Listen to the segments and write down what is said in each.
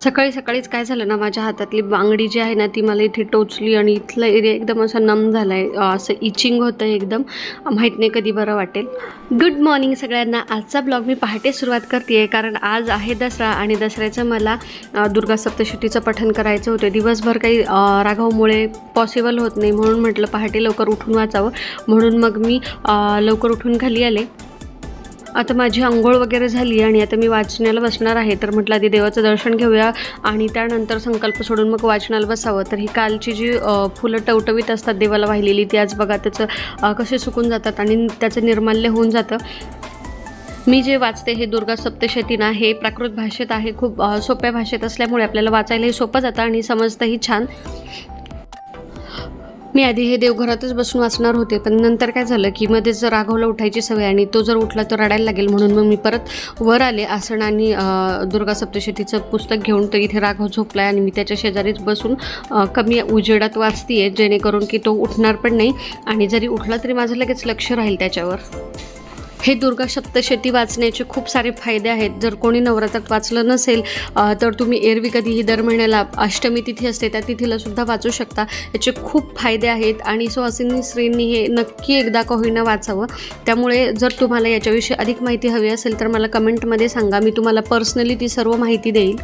सकाळी सकाळीच काय झालं ना, माझ्या हातातली बांगडी जी आहे ना ती मला इथे टोचली आणि इथला एरिया एकदम असा नम झाला आहे. असं इचिंग होतं एकदम. माहीत नाही कधी बरं वाटेल. गुड मॉर्निंग सगळ्यांना. आजचा ब्लॉग मी पहाटे सुरुवात करते आहे कारण आज आहे दसरा आणि दसऱ्याचं मला दुर्गा सप्तशतीचं पठण करायचं होतं. दिवसभर काही राघवमुळे पॉसिबल होत नाही म्हणून म्हटलं पहाटे लवकर उठून वाचावं. म्हणून मग मी लवकर उठून खाली आले. आता माझी अंघोळ वगैरे झाली आणि आता मी वाचनाला बसणार आहे. तर म्हटलं आधी देवाचं दर्शन घेऊया आणि त्यानंतर संकल्प सोडून मग वाचनाला बसावं. तर ही कालची जी फुलं टवटवीत असतात देवाला वाहिलेली ती आज बघा त्याचं कसे सुकून जातात आणि त्याचं निर्माल्य होऊन जातं. मी जे वाचते हे दुर्गा सप्तशती ना हे प्राकृत भाषेत आहे. खूप सोप्या भाषेत असल्यामुळे आपल्याला वाचायलाही सोपं जातं आणि समजतंही छान. मी आधी हे देवघरातच बसून वाचणार होते पण नंतर काय झालं की मध्येच राघवला उठायची सवय आणि तो जर उठला तर रडायला लागेल म्हणून मग मी परत वर आले आसन आणि दुर्गा सप्तशतीचं पुस्तक घेऊन. तर इथे राघव झोपला आहे आणि मी त्याच्या शेजारीच बसून कमी उजेडात वाचते आहे जेणेकरून की तो उठणार पण नाही आणि जरी उठला तरी माझं लगेच लक्ष राहील त्याच्यावर. हे दुर्गा सप्तशती वाचण्याचे खूप सारे फायदे आहेत. जर कोणी नवरात्रात वाचलं नसेल तर तुम्ही एरवी कधीही दर महिन्याला अष्टमी तिथी असते त्या तिथीला सुद्धा वाचू शकता. याचे खूप फायदे आहेत आणि सुहासिनी स्त्रींनी हे नक्की एकदा का होईना वाचावं. त्यामुळे जर तुम्हाला याच्याविषयी अधिक माहिती हवी असेल तर मला कमेंटमध्ये सांगा. मी तुम्हाला पर्सनली ती सर्व माहिती देईल.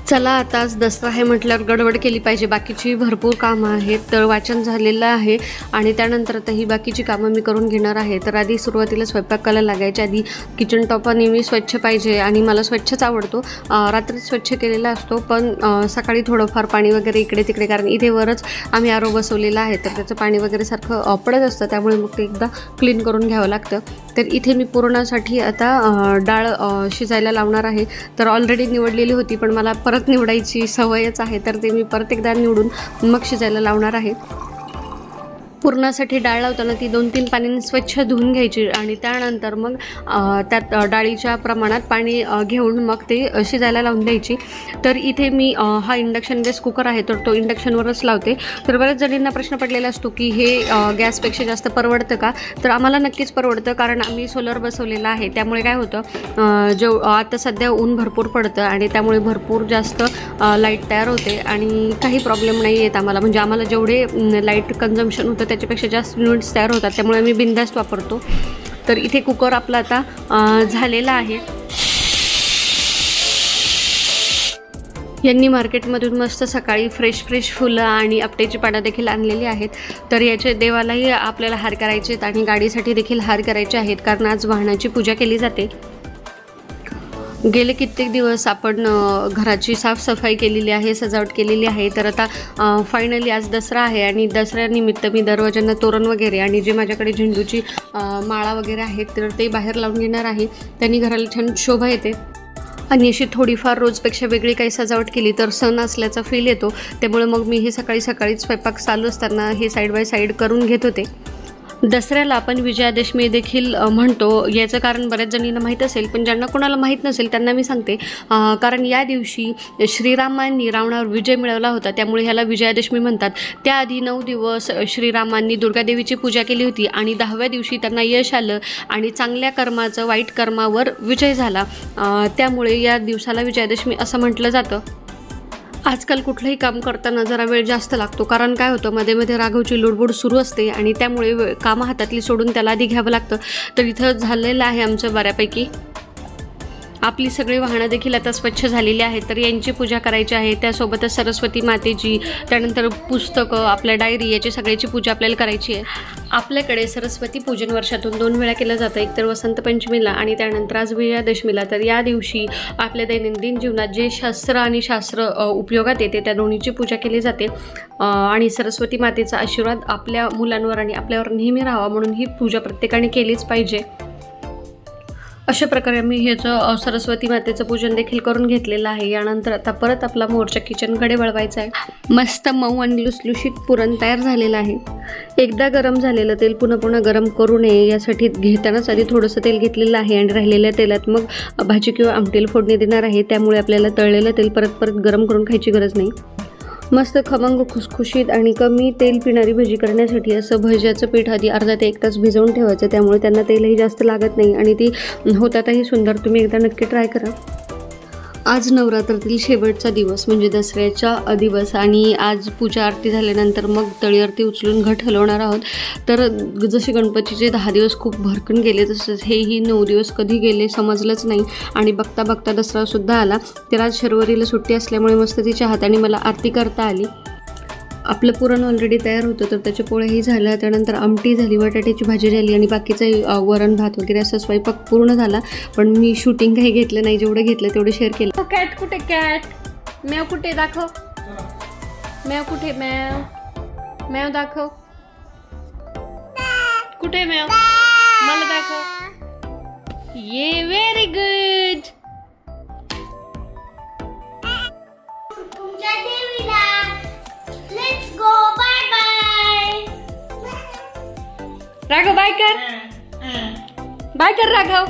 चला आता आज दसरा आहे म्हटल्यावर गडबड केली पाहिजे. बाकीची भरपूर कामं आहेत. तर वाचन झालेलं आहे आणि त्यानंतर आता ही बाकीची कामं मी करून घेणार आहे. तर आधी सुरुवातीला स्वयंपाकाला लागायच्या आधी किचन टॉप नेहमी स्वच्छ पाहिजे आणि मला स्वच्छच आवडतो. रात्री स्वच्छ केलेला असतो पण सकाळी थोडंफार पाणी वगैरे इकडे तिकडे कारण इथे वरच आम्ही आरो बसवलेला आहे तर त्याचं पाणी वगैरे सारखं पडत असतं त्यामुळे मग ते एकदा क्लीन करून घ्यावं लागतं. तर इथे मी पुरणासाठी आता डाळ शिजायला लावणार आहे. तर ऑलरेडी निवडलेली होती पण मला परत निवडायची सवयच आहे तर ते मी परत एकदा निवडून मग शिजायला लावणार आहे. पुरणासाठी डाळ लावताना ती 2-3 पाण्याने स्वच्छ धुवून घ्यायची आणि त्यानंतर मग त्यात डाळीच्या प्रमाणात पाणी घेऊन मग ते शिजायला लावून द्यायची. तर इथे मी हा इंडक्शन गॅस कुकर आहे तर तो इंडक्शनवरच लावते. तर बऱ्याच जणींना प्रश्न पडलेला असतो की हे गॅसपेक्षा जास्त परवडतं का. तर आम्हाला नक्कीच परवडतं कारण आम्ही सोलर बसवलेला आहे. त्यामुळे काय होतं आता सध्या ऊन भरपूर पडतं आणि त्यामुळे भरपूर जास्त लाईट तयार होते आणि काही प्रॉब्लेम नाही येत आम्हाला. म्हणजे आम्हाला जेवढे लाईट कन्झम्पशन होतं त्याच्यापेक्षा जास्त युनिट्स तयार होतात त्यामुळे आम्ही बिनधास्त वापरतो. तर इथे कुकर आपला आता झालेला आहे. यांनी मार्केटमधून मस्त सकाळी फ्रेश फुलं आणि आपटेची पानं देखील आणलेली आहेत. तर याचे देवालाही आपल्याला हार करायचे आहेत आणि गाडीसाठी देखील हार करायचे आहेत कारण आज वाहनाची पूजा केली जाते. गेले कित्येक दिवस आपण घराची साफसफाई केलेली आहे, सजावट केलेली आहे. तर आता फायनली आज दसरा आहे आणि दसऱ्यानिमित्त मी दरवाजांना तोरण वगैरे आणि जे माझ्याकडे झेंडूची माळा वगैरे आहेत तर ते बाहेर लावून घेणार आहे. त्यांनी घराला छान शोभा येते आणि अशी थोडीफार रोजपेक्षा वेगळी काही सजावट केली तर सण असल्याचा फील येतो. त्यामुळे मग मी हे सकाळीच स्वयंपाक चालू असताना हे साईड बाय साईड करून घेत होते. दसऱ्याला आपण विजयादशमी देखील म्हणतो. याचं कारण बऱ्याच जणींना माहीत असेल पण ज्यांना कोणाला माहीत नसेल त्यांना मी सांगते. कारण या दिवशी श्रीरामांनी रावणावर विजय मिळवला होता त्यामुळे ह्याला विजयादशमी म्हणतात. त्याआधी 9 दिवस श्रीरामांनी दुर्गादेवीची पूजा केली होती आणि 10व्या दिवशी त्यांना यश आलं आणि चांगल्या कर्माचं वाईट कर्मावर विजय झाला. त्यामुळे या दिवसाला विजयादशमी असं म्हटलं जातं. आजकाल कुठलंही काम करताना जरा वेळ जास्त लागतो कारण काय होतं मध्ये राघवची लुडबुड सुरू असते आणि त्यामुळे कामं हातातली सोडून त्याला आधी घ्यावं लागतं. तर इथं झालेलं आहे आमचं बऱ्यापैकी. आपली सगळी वाहनं देखील आता स्वच्छ झालेली आहेत तर यांची पूजा करायची आहे. त्यासोबतच सरस्वती मातेची त्यानंतर पुस्तकं आपल्या डायरी याची सगळ्याची पूजा आपल्याला करायची आहे. आपल्याकडे सरस्वती पूजन वर्षातून 2 वेळा केलं जातं. एक तर वसंत पंचमीला आणि त्यानंतर आज विजयादशमीला. तर या दिवशी आपल्या दैनंदिन जीवनात जे शास्त्र उपयोगात येते त्या दोन्हीची पूजा केली जाते आणि सरस्वती मातेचा आशीर्वाद आपल्या मुलांवर आणि आपल्यावर नेहमी राहावा म्हणून ही पूजा प्रत्येकाने केलीच पाहिजे. अशा प्रकारे मी ह्याचं सरस्वती मातेचं पूजन देखील करून घेतलेलं आहे. यानंतर आता परत आपला मोर्चा किचनकडे वळवायचा आहे. मस्त मऊ आणि लुसलुशीत पुरण तयार झालेलं आहे. एकदा गरम झालेलं तेल पुन्हा गरम करू नये यासाठी घेतानाच आधी थोडंसं तेल घेतलेलं आहे आणि राहिलेल्या तेलात मग भाजी किंवा आमटीला फोडणी देणार आहे. त्यामुळे आपल्याला तळलेलं तेल परत गरम करून खायची गरज नाही. मस्त खमंग खुसखुशीत आणि कमी तेल पिणारी भजी करण्यासाठी असं भज्याचं पीठ आधी अर्धा ते 1 तास भिजवून ठेवायचं. त्यामुळे त्यांना तेलही जास्त लागत नाही आणि ती होतातही सुंदर. तुम्ही एकदा नक्की ट्राय करा. आज नवरात्रातील शेवटचा दिवस म्हणजे दसऱ्याचा दिवस आणि आज पूजा आरती झाल्यानंतर मग तळी आरती उचलून घट हलवणार आहोत. तर जसे गणपतीचे 10 दिवस खूप भरकन गेले तसंच हेही 9 दिवस कधी गेले समजलंच नाही आणि बघता बघता दसरासुद्धा आला. तर आज शर्वरीला सुट्टी असल्यामुळे मस्त तिच्या हाताने मला आरती करता आली. आपलं पुरण ऑलरेडी तयार होतं तर त्याचे पोळेही झालं, त्यानंतर आमटी झाली, बटाट्याची भाजी झाली आणि बाकीचं वरण भात वगैरे असं स्वयंपाक पूर्ण झाला. पण मी शूटिंग काही घेतलं नाही, जेवढं घेतलं तेवढं शेअर केलं. कॅट कुठे? कॅट मॅव कुठे? दाखव मॅव कुठे? मॅव मॅव दाखव कुठे? मॅव मला दाखव. ये व्हेरी गुड. राघव बाय कर, बाय कर राघव.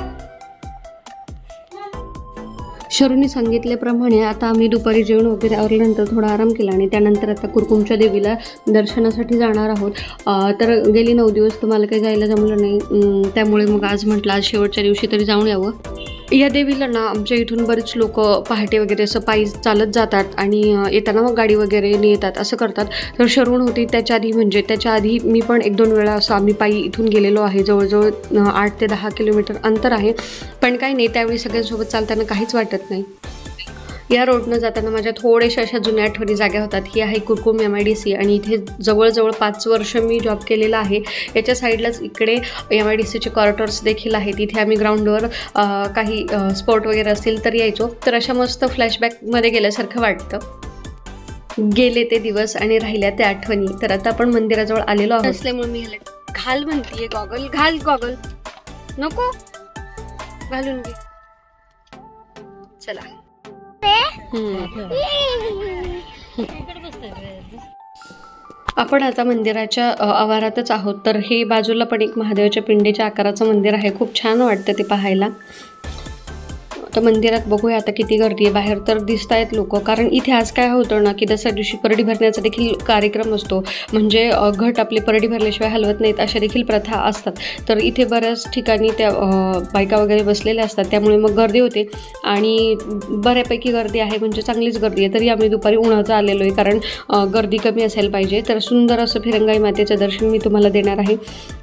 शरूने सांगितल्याप्रमाणे आता आम्ही दुपारी जेवण वगैरे आवरल्यानंतर थोडा आराम केला आणि त्यानंतर आता कुरकुमच्या देवीला दर्शनासाठी जाणार आहोत. तर गेली 9 दिवस तर मला काही जायला जमलं नाही, त्यामुळे मग आज म्हटलं आज शेवटच्या दिवशी तरी जाऊन यावं. या देवीला ना आमच्या इथून बरेच लोक पहाटे वगैरे असं पायी चालत जातात आणि येताना मग गाडी वगैरे येतात असं करतात. तर शरवण होती त्याच्या आधी मी पण 1-2 वेळा असं आम्ही पायी इथून गेलेलो आहे. जवळजवळ 8 ते 10 किलोमीटर अंतर आहे. पण काही नाही, त्यावेळी सगळ्यांसोबत चालताना काहीच वाटत नाही. या रोडनं जाताना माझ्या थोड्याशा अशा जुन्या आठवणी जाग्या होतात. ही आहे कुरकुम MIDC आणि इथे जवळजवळ 5 वर्ष मी जॉब केलेला आहे. याच्या साईडलाच इकडे MIDCचे क्वार्टर्स देखील आहेत. इथे आम्ही ग्राउंडवर काही स्पोर्ट वगैरे असतील तर यायचो. तर अशा मस्त फ्लॅशबॅकमध्ये गेल्यासारखं वाटतं. गेले ते दिवस आणि राहिल्या त्या आठवणी. तर आता आपण मंदिराजवळ आलेलो आहोत असल्यामुळे मी घाल म्हणतीये गॉगल. घाल गॉगल. नको घालून घे. चला आपण आता मंदिराच्या आवारातच आहोत. तर हे बाजूला पण एक महादेवाच्या पिंडीच्या आकाराचं मंदिर आहे. खूप छान वाटतं ते पाहायला. तर मंदिरात बघूया आता किती गर्दी आहे. बाहेर तर दिसत आहेत लोक, कारण इथे आज काय होतं ना की दसऱ्या दिवशी परडी भरण्याचा देखील कार्यक्रम असतो. म्हणजे घट आपली परडी भरल्याशिवाय हलवत नाहीत अशा देखील प्रथा असतात. तर इथे बऱ्याच ठिकाणी त्या बायका वगैरे बसलेल्या असतात, त्यामुळे मग गर्दी होते आणि बऱ्यापैकी गर्दी आहे, म्हणजे चांगलीच गर्दी आहे. तरी आम्ही दुपारी उन्हाचं आलेलो आहे, कारण गर्दी कमी असायला पाहिजे. तर सुंदर असं फिरंगाई मातेचं दर्शन मी तुम्हाला देणार आहे.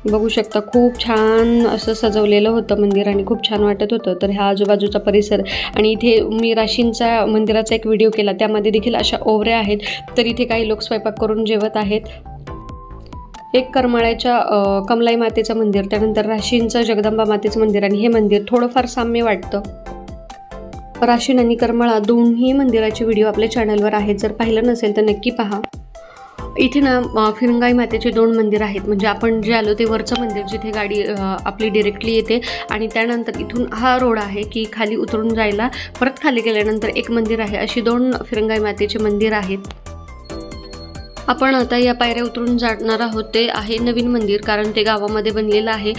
बघू शकता खूप छान असं सजवलेलं होतं मंदिर आणि खूप छान वाटत होतं. तर ह्या आजूबाजूचा परिसर आणि इथे मी राशींचा मंदिराचा एक व्हिडिओ केला, त्यामध्ये देखील अशा ओवऱ्या आहेत. तर इथे काही लोक स्वयंपाक करून जेवत आहेत. एक करमाळ्याच्या कमलाई मातेचं मंदिर, त्यानंतर राशींचं जगदंबा मातेचं मंदिर आणि हे मंदिर थोडंफार साम्य वाटतं. राशीन आणि करमाळा दोन्ही मंदिराचे व्हिडिओ आपल्या चॅनलवर आहेत, जर पाहिलं नसेल तर नक्की पहा. इथे ना फिरंगाई मातेचे 2 मंदिर आहेत. म्हणजे आपण जे आलो ते वरचं मंदिर जिथे गाडी आपली डिरेक्टली येते आणि त्यानंतर इथून हा रोड आहे की खाली उतरून जायला, परत खाली गेल्यानंतर एक मंदिर आहे. अशी 2 फिरंगाई मातेचे मंदिर आहेत. आपण आता या पायऱ्या उतरून जाणार आहोत. ते आहे नवीन मंदिर, कारण ते गावामध्ये बनलेलं आहे.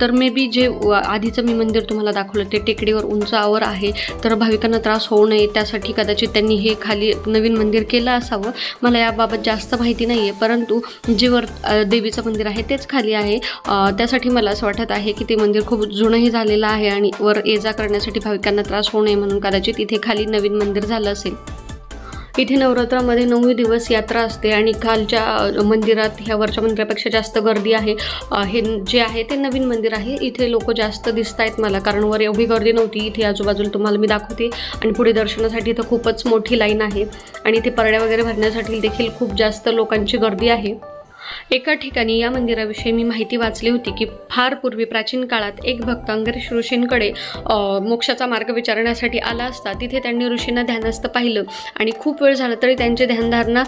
तर मे बी जे आधीचं मी मंदिर तुम्हाला दाखवलं ते टेकडीवर उंचावर आहे. तर भाविकांना त्रास होऊ नये त्यासाठी कदाचित त्यांनी हे खाली नवीन मंदिर केलं असावं. मला याबाबत जास्त माहिती नाही आहे, परंतु जे वर देवीचं मंदिर आहे तेच खाली आहे. त्यासाठी मला असं वाटत आहे की ते मंदिर खूप जुनंही झालेलं आहे आणि वर ये जा करण्यासाठी भाविकांना त्रास होऊ नये म्हणून कदाचित इथे खाली नवीन मंदिर झालं असेल. इथे नवरात्रामध्ये 9 दिवस यात्रा असते आणि खालच्या मंदिरात ह्या वरच्या मंदिरापेक्षा जास्त गर्दी आहे. हे जे आहे ते नवीन मंदिर आहे. इथे लोक जास्त दिसत आहेत मला, कारण वर एवढी गर्दी नव्हती. इथे आजूबाजूला तुम्हाला मी दाखवते आणि पुढे दर्शनासाठी तर खूपच मोठी लाईन आहे आणि इथे परड्या वगैरे भरण्यासाठी देखील खूप जास्त लोकांची गर्दी आहे. एका ठिकाणी या मंदिराविषयी मी माहिती वाचली होती की फार पूर्वी प्राचीन काळात एक भक्त अंगरीष ऋषींकडे मोक्षाचा मार्ग विचारण्यासाठी आला असता. तिथे त्यांनी ऋषींना ध्यानस्थ पाहिलं आणि खूप वेळ झाला तरी त्यांची ध्यानधारणा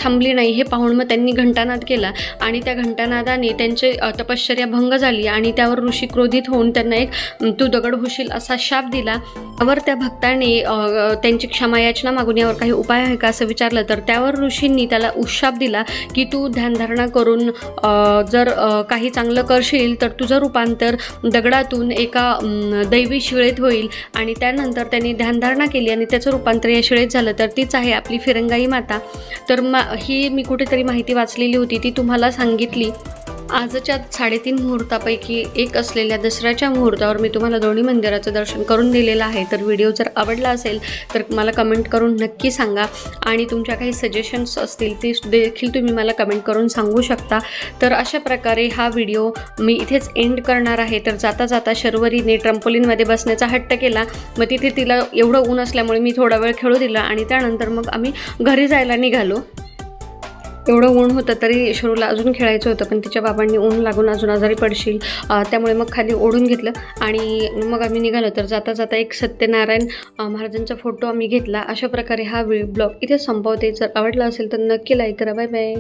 थांबली नाही. हे पाहून मग त्यांनी घंटानाद केला आणि त्या घंटानादाने त्यांची तपश्चर्या भंग झाली आणि त्यावर ऋषी क्रोधित होऊन त्यांना एक तू दगड होशील असा शाप दिला. त्यावर त्या भक्ताने त्यांची क्षमायाचना मागून यावर काही उपाय आहे का असं विचारलं. तर त्यावर ऋषींनी त्याला उशाप दिला की तू ध्यानधारणा करून जर काही चांगलं करशील तर तुझं रूपांतर दगडातून एका दैवी शिळेत होईल. आणि त्यानंतर त्यांनी ध्यानधारणा केली आणि त्याचं रूपांतर या शिळेत झालं. तर तीच आहे आपली फिरंगाई माता. तर ही मी कुठेतरी माहिती वाचलेली होती, ती तुम्हाला सांगितली. आजच्या 3:30 मुहूर्तापैकी एक असलेल्या दसऱ्याच्या मुहूर्तावर मी तुम्हाला दोन्ही मंदिराचं दर्शन करून दिलेलं आहे. तर व्हिडिओ जर आवडला असेल तर मला कमेंट करून नक्की सांगा आणि तुमच्या काही सजेशन्स असतील ते देखील तुम्ही मला कमेंट करून सांगू शकता. तर अशा प्रकारे हा व्हिडिओ मी इथेच एंड करणार आहे. तर जाता जाता शर्वरीने ट्रम्पोलिनमध्ये बसण्याचा हट्ट केला. मग तिथे तिला एवढं ऊन असल्यामुळे मी थोडा वेळ खेळू दिला आणि त्यानंतर मग आम्ही घरी जायला निघालो. एवढं ऊन होतं तरी शरूला अजून खेळायचं होतं, पण तिच्या बाबांनी ऊन लागून अजून आजारी पडशील त्यामुळे मग खाली ओढून घेतलं आणि मग आम्ही निघालो. तर जाता जाता एक सत्यनारायण महाराजांचा फोटो आम्ही घेतला. अशा प्रकारे हा ब्लॉग इथे संपवते. जर आवडला असेल तर नक्की लाईक करा. Bye bye.